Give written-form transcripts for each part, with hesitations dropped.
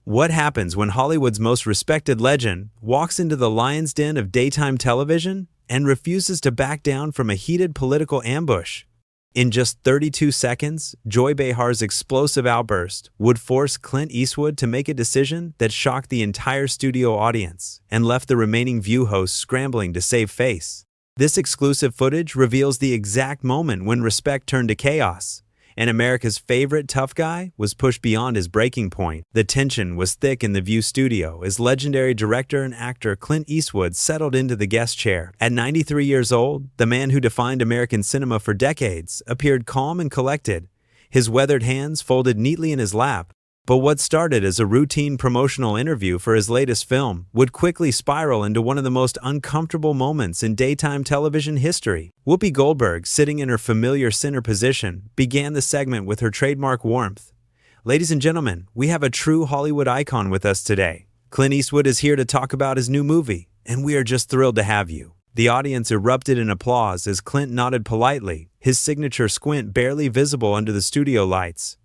What happens when Hollywood's most respected legend walks into the lion's den of daytime television and refuses to back down from a heated political ambush? In just 32 seconds, Joy Behar's explosive outburst would force Clint Eastwood to make a decision that shocked the entire studio audience and left the remaining View hosts scrambling to save face. This exclusive footage reveals the exact moment when respect turned to chaos, and America's favorite tough guy was pushed beyond his breaking point. The tension was thick in the View studio as legendary director and actor Clint Eastwood settled into the guest chair. At 93 years old, the man who defined American cinema for decades appeared calm and collected, his weathered hands folded neatly in his lap. But what started as a routine promotional interview for his latest film would quickly spiral into one of the most uncomfortable moments in daytime television history. Whoopi Goldberg, sitting in her familiar center position, began the segment with her trademark warmth. "Ladies and gentlemen, we have a true Hollywood icon with us today. Clint Eastwood is here to talk about his new movie, and we are just thrilled to have you." The audience erupted in applause as Clint nodded politely, his signature squint barely visible under the studio lights.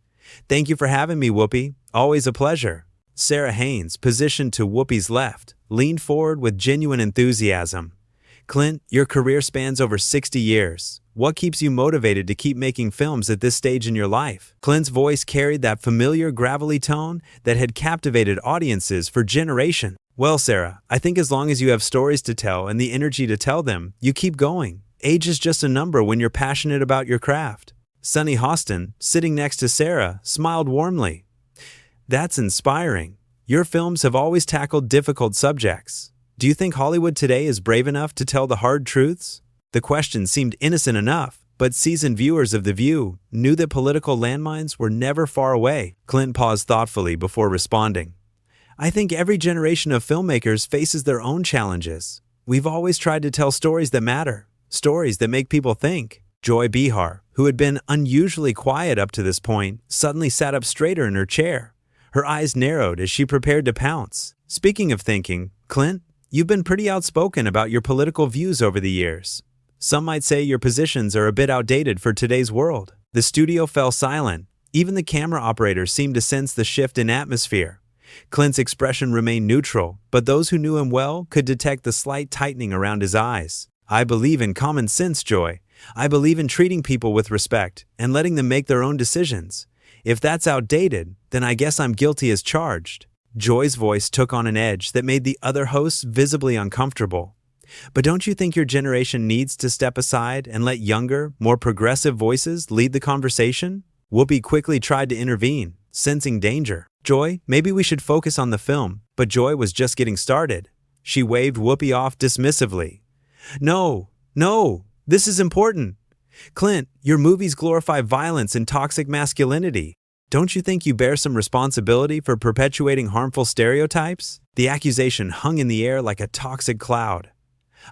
"Thank you for having me, Whoopi. Always a pleasure." Sarah Haynes, positioned to Whoopi's left, leaned forward with genuine enthusiasm. "Clint, your career spans over 60 years. What keeps you motivated to keep making films at this stage in your life?" Clint's voice carried that familiar gravelly tone that had captivated audiences for generations. "Well, Sarah, I think as long as you have stories to tell and the energy to tell them, you keep going. Age is just a number when you're passionate about your craft." Sunny Hostin, sitting next to Sarah, smiled warmly. "That's inspiring. Your films have always tackled difficult subjects. Do you think Hollywood today is brave enough to tell the hard truths?" The question seemed innocent enough, but seasoned viewers of The View knew that political landmines were never far away. Clint paused thoughtfully before responding. "I think every generation of filmmakers faces their own challenges. We've always tried to tell stories that matter, stories that make people think." Joy Behar, who had been unusually quiet up to this point, suddenly sat up straighter in her chair. Her eyes narrowed as she prepared to pounce. "Speaking of thinking, Clint, you've been pretty outspoken about your political views over the years. Some might say your positions are a bit outdated for today's world." The studio fell silent. Even the camera operator seemed to sense the shift in atmosphere. Clint's expression remained neutral, but those who knew him well could detect the slight tightening around his eyes. "I believe in common sense, Joy. I believe in treating people with respect and letting them make their own decisions. If that's outdated, then I guess I'm guilty as charged." Joy's voice took on an edge that made the other hosts visibly uncomfortable. "But don't you think your generation needs to step aside and let younger, more progressive voices lead the conversation?" Whoopi quickly tried to intervene, sensing danger. "Joy, maybe we should focus on the film," but Joy was just getting started. She waved Whoopi off dismissively. No, this is important. Clint, your movies glorify violence and toxic masculinity. Don't you think you bear some responsibility for perpetuating harmful stereotypes?" The accusation hung in the air like a toxic cloud.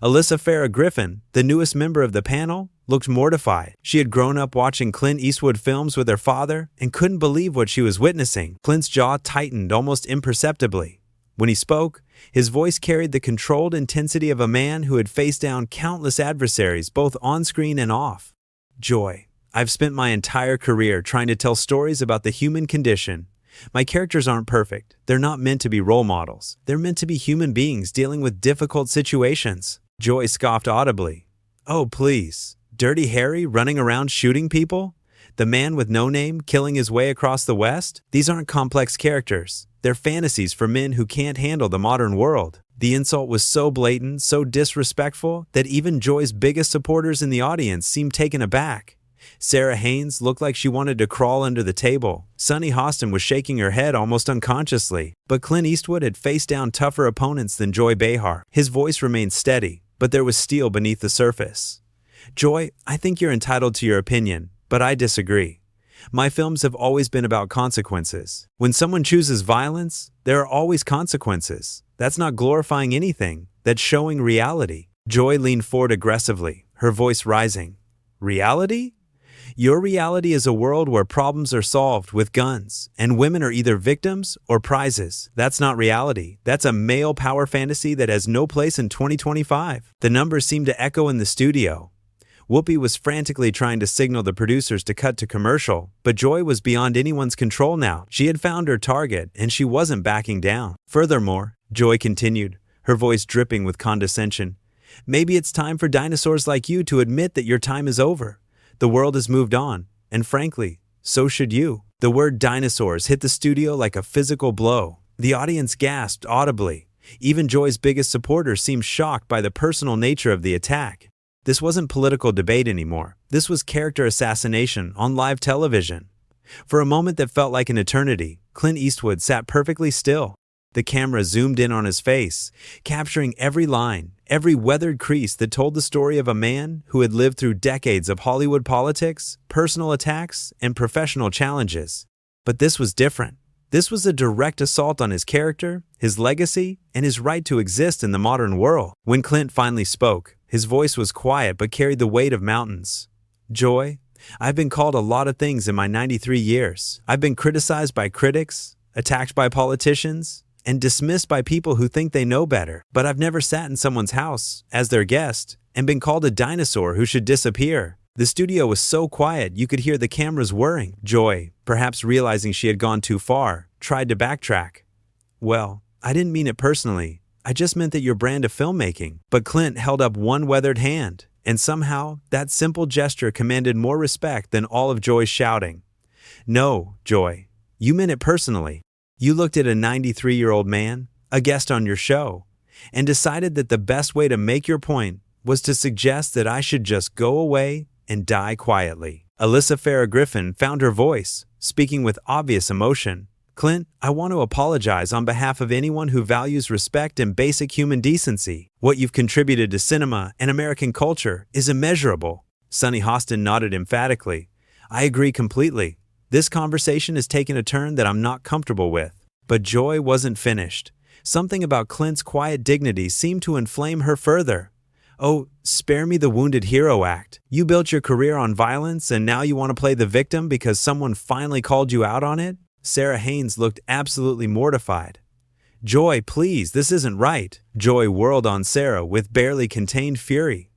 Alyssa Farah Griffin, the newest member of the panel, looked mortified. She had grown up watching Clint Eastwood films with her father and couldn't believe what she was witnessing. Clint's jaw tightened almost imperceptibly. When he spoke, his voice carried the controlled intensity of a man who had faced down countless adversaries both on-screen and off. "Joy, I've spent my entire career trying to tell stories about the human condition. My characters aren't perfect. They're not meant to be role models. They're meant to be human beings dealing with difficult situations." Joy scoffed audibly. "Oh, please. Dirty Harry running around shooting people? The man with no name killing his way across the West? These aren't complex characters. They're fantasies for men who can't handle the modern world." The insult was so blatant, so disrespectful, that even Joy's biggest supporters in the audience seemed taken aback. Sarah Haynes looked like she wanted to crawl under the table. Sunny Hostin was shaking her head almost unconsciously. But Clint Eastwood had faced down tougher opponents than Joy Behar. His voice remained steady, but there was steel beneath the surface. "Joy, I think you're entitled to your opinion, but I disagree. My films have always been about consequences. When someone chooses violence, there are always consequences. That's not glorifying anything, that's showing reality." Joy leaned forward aggressively, her voice rising. "Reality? Your reality is a world where problems are solved with guns, and women are either victims or prizes. That's not reality. That's a male power fantasy that has no place in 2025. The numbers seemed to echo in the studio. Whoopi was frantically trying to signal the producers to cut to commercial, but Joy was beyond anyone's control now. She had found her target, and she wasn't backing down. Furthermore, Joy continued, her voice dripping with condescension, maybe it's time for dinosaurs like you to admit that your time is over. The world has moved on, and frankly, so should you. The word dinosaurs hit the studio like a physical blow. The audience gasped audibly. Even Joy's biggest supporters seemed shocked by the personal nature of the attack. This wasn't political debate anymore. This was character assassination on live television. For a moment that felt like an eternity, Clint Eastwood sat perfectly still. The camera zoomed in on his face, capturing every line, every weathered crease that told the story of a man who had lived through decades of Hollywood politics, personal attacks, and professional challenges. But this was different. This was a direct assault on his character, his legacy, and his right to exist in the modern world. When Clint finally spoke, his voice was quiet but carried the weight of mountains. Joy, I've been called a lot of things in my 93 years. I've been criticized by critics, attacked by politicians, and dismissed by people who think they know better. But I've never sat in someone's house, as their guest, and been called a dinosaur who should disappear. The studio was so quiet you could hear the cameras whirring. Joy, perhaps realizing she had gone too far, tried to backtrack. Well, I didn't mean it personally. I just meant that your brand of filmmaking. But Clint held up one weathered hand, and somehow that simple gesture commanded more respect than all of Joy's shouting. No, Joy, you meant it personally. You looked at a 93-year-old man, a guest on your show, and decided that the best way to make your point was to suggest that I should just go away and die quietly. Alyssa Farah Griffin found her voice, speaking with obvious emotion. Clint, I want to apologize on behalf of anyone who values respect and basic human decency. What you've contributed to cinema and American culture is immeasurable. Sunny Hostin nodded emphatically. I agree completely. This conversation has taken a turn that I'm not comfortable with. But Joy wasn't finished. Something about Clint's quiet dignity seemed to inflame her further. Oh, spare me the wounded hero act. You built your career on violence and now you want to play the victim because someone finally called you out on it? Sarah Haynes looked absolutely mortified. Joy, please, this isn't right. Joy whirled on Sarah with barely contained fury.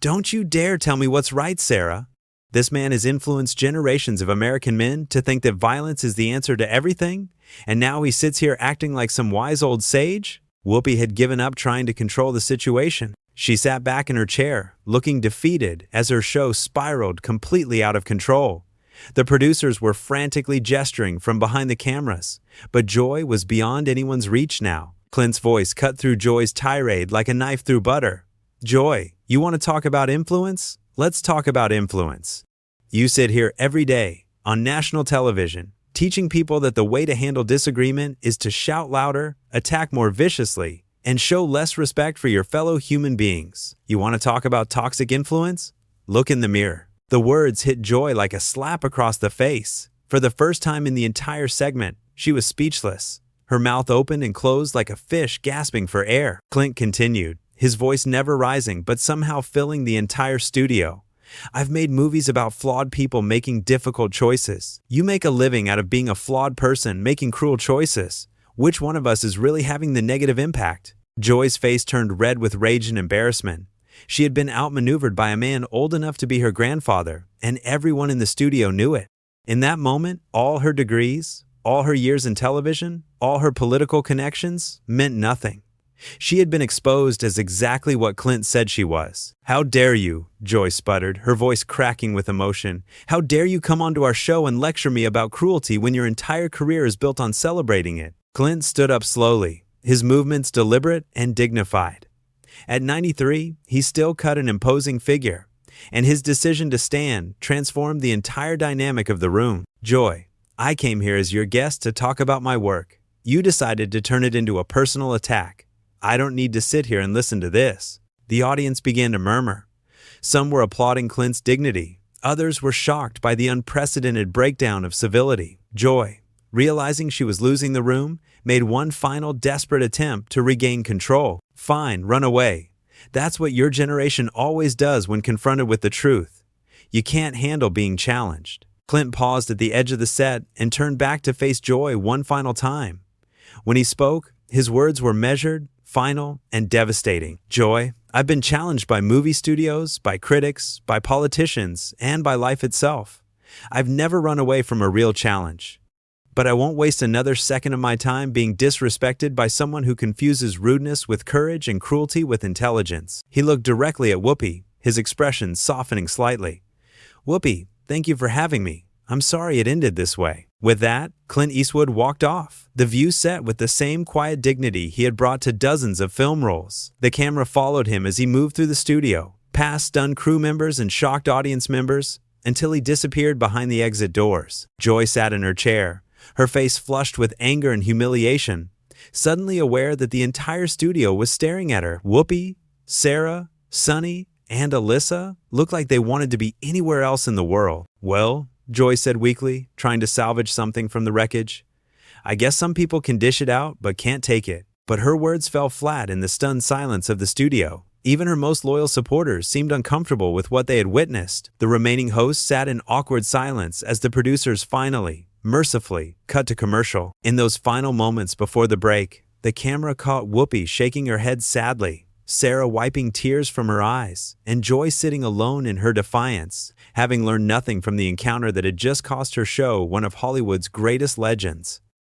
Don't you dare tell me what's right, Sarah. This man has influenced generations of American men to think that violence is the answer to everything, and now he sits here acting like some wise old sage? Whoopi had given up trying to control the situation. She sat back in her chair, looking defeated as her show spiraled completely out of control. The producers were frantically gesturing from behind the cameras, but Joy was beyond anyone's reach now. Clint's voice cut through Joy's tirade like a knife through butter. Joy, you want to talk about influence? Let's talk about influence. You sit here every day, on national television, teaching people that the way to handle disagreement is to shout louder, attack more viciously, and show less respect for your fellow human beings. You want to talk about toxic influence? Look in the mirror. The words hit Joy like a slap across the face. For the first time in the entire segment, she was speechless. Her mouth opened and closed like a fish gasping for air. Clint continued, his voice never rising but somehow filling the entire studio. I've made movies about flawed people making difficult choices. You make a living out of being a flawed person making cruel choices. Which one of us is really having the negative impact? Joy's face turned red with rage and embarrassment. She had been outmaneuvered by a man old enough to be her grandfather, and everyone in the studio knew it. In that moment, all her degrees, all her years in television, all her political connections meant nothing. She had been exposed as exactly what Clint said she was. How dare you, Joy sputtered, her voice cracking with emotion. How dare you come onto our show and lecture me about cruelty when your entire career is built on celebrating it? Clint stood up slowly, his movements deliberate and dignified. At 93, he still cut an imposing figure, and his decision to stand transformed the entire dynamic of the room. Joy, I came here as your guest to talk about my work. You decided to turn it into a personal attack. I don't need to sit here and listen to this. The audience began to murmur. Some were applauding Clint's dignity. Others were shocked by the unprecedented breakdown of civility. Joy, realizing she was losing the room, made one final desperate attempt to regain control. Fine, run away. That's what your generation always does when confronted with the truth. You can't handle being challenged. Clint paused at the edge of the set and turned back to face Joy one final time. When he spoke, his words were measured, final, and devastating. Joy, I've been challenged by movie studios, by critics, by politicians, and by life itself. I've never run away from a real challenge. But I won't waste another second of my time being disrespected by someone who confuses rudeness with courage and cruelty with intelligence. He looked directly at Whoopi, his expression softening slightly. Whoopi, thank you for having me. I'm sorry it ended this way. With that, Clint Eastwood walked off, the view set with the same quiet dignity he had brought to dozens of film roles. The camera followed him as he moved through the studio, past stunned crew members and shocked audience members, until he disappeared behind the exit doors. Joy sat in her chair, her face flushed with anger and humiliation, suddenly aware that the entire studio was staring at her. Whoopi, Sarah, Sunny, and Alyssa looked like they wanted to be anywhere else in the world. Well, Joy said weakly, trying to salvage something from the wreckage. I guess some people can dish it out, but can't take it. But her words fell flat in the stunned silence of the studio. Even her most loyal supporters seemed uncomfortable with what they had witnessed. The remaining hosts sat in awkward silence as the producers finally, mercifully, cut to commercial. In those final moments before the break, the camera caught Whoopi shaking her head sadly, Sarah wiping tears from her eyes, and Joy sitting alone in her defiance, having learned nothing from the encounter that had just cost her show one of Hollywood's greatest legends.